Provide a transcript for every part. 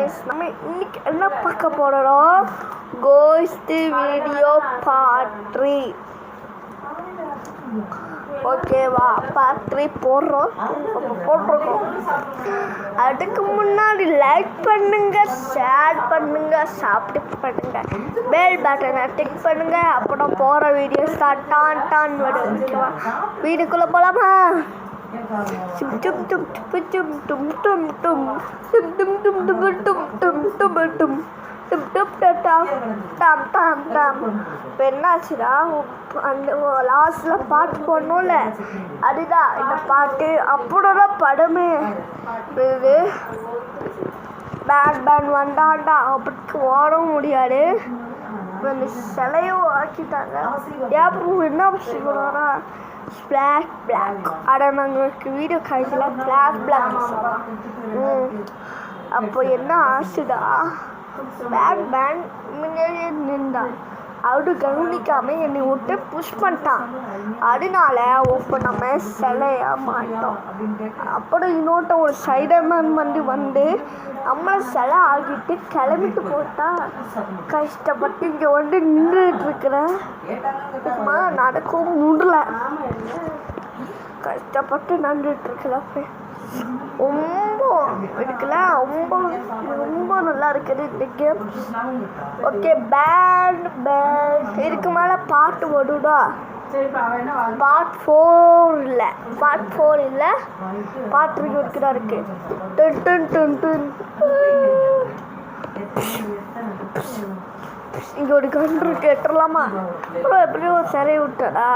Friends, நம்ம இன்னைக்கு என்ன பார்க்க போகிறோம்? Ghost video part 3. ஓகேவா? பார்ட் 3 போட்டிருக்கோம். அதுக்கு முன்னாடி லைக் பண்ணுங்க, ஷேர் பண்ணுங்க, சப்ஸ்கிரைப் பண்ணுங்க, பெல் பட்டனை டிக் பண்ணுங்க. அப்புறம் போகிற வீடியோ டான் வரும். ஓகேவா? வீடுக்குள்ளே போகலாமா? என்னாச்சுடா, அந்த லாஸ்ட்ல பாட்டு போடணும்ல, அதுதான் இந்த பாட்டு. அப்படிதான் படமே இது. பேட் வந்தாண்டா அப்படி ஓட முடியாது. அந்த சிலையும் ஆக்கிட்டாங்க. ஏன் என்ன சொல்லுவாரா? பிளாக் அட நாங்களுக்கு வீடியோ காய்ச்சல பிளாக் அப்போ என்ன ஆச்சுடா, பேட் முன்னாடியே நின்றான். அவரு கவனிக்காம என்னை விட்டு புஷ் பண்ணிட்டான். அதனால இப்போ நம்ம சிலையா மாட்டோம். அப்புறம் இன்னொருத்த ஒரு சைடர்மேன் வந்து நம்மளை சிலை ஆகிட்டு கிளம்பிட்டு போட்டா. கஷ்டப்பட்டு இங்கே வந்து நின்றுட்டு இருக்கிறேன். நடக்கவும் முடியல, கஷ்டப்பட்டு நின்றுட்டு இருக்கிறேன். ரொம்ப நல்லா இருக்குது இந்த கேம். ஓகே, பேண்ட் இதுக்கு மேலே பாட்டு ஓடுடா. பார்ட் 4 இல்லை, பார்ட் 3 இருக்குதா இருக்கு. இங்கே ஒரு கன் இருக்கு, எட்டலாமா? அப்புறம் எப்படியும் ஒரு சிறையை விட்டடா,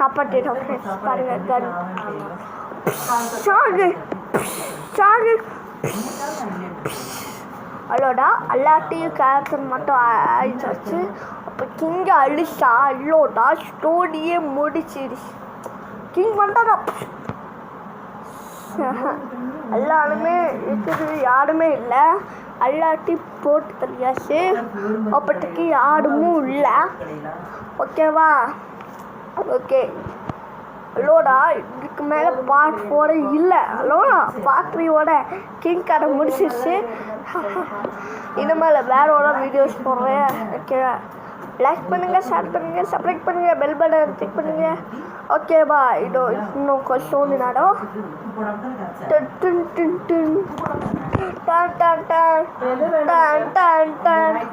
காப்பாற்றிட்டோம். பாருங்க, கன் அல்லோடா எல்லாத்தையும் கேரக்டர் மட்டும் ஆயிடுச்சு. அப்போ கிங்க அழிச்சா அல்லோடா ஸ்டோரியே முடிச்சிடுச்சு. கிங் வந்தாடா, எல்லாருமே இருக்குது, யாருமே இல்லை. எல்லாட்டி போட்டு தெரியாச்சு. அப்போதைக்கு யாருமே இல்லை. ஓகேவா? ஓகே அல்லோடா, இதுக்கு மேலே பார்ட் 4 இல்லை. அல்லோடா பார்ட் 3 கிங் கடை முடிச்சிருச்சு. இனிமேல் வேறோட வீடியோஸ் போடுறேன். ஓகேவா? லைக் பண்ணுங்கள், ஷேர் பண்ணுங்கள், சப்ஸ்கிரைப் பண்ணுங்கள், பெல் பட்டன் கிளிக் பண்ணுங்கள். ஓகேவா? இதோ இன்னும் கொஞ்சம் நாடும்.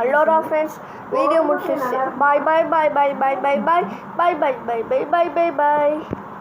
அல்லோடா ஃப்ரெண்ட்ஸ், வீடியோ முடிச்சிருச்சு. பாய்.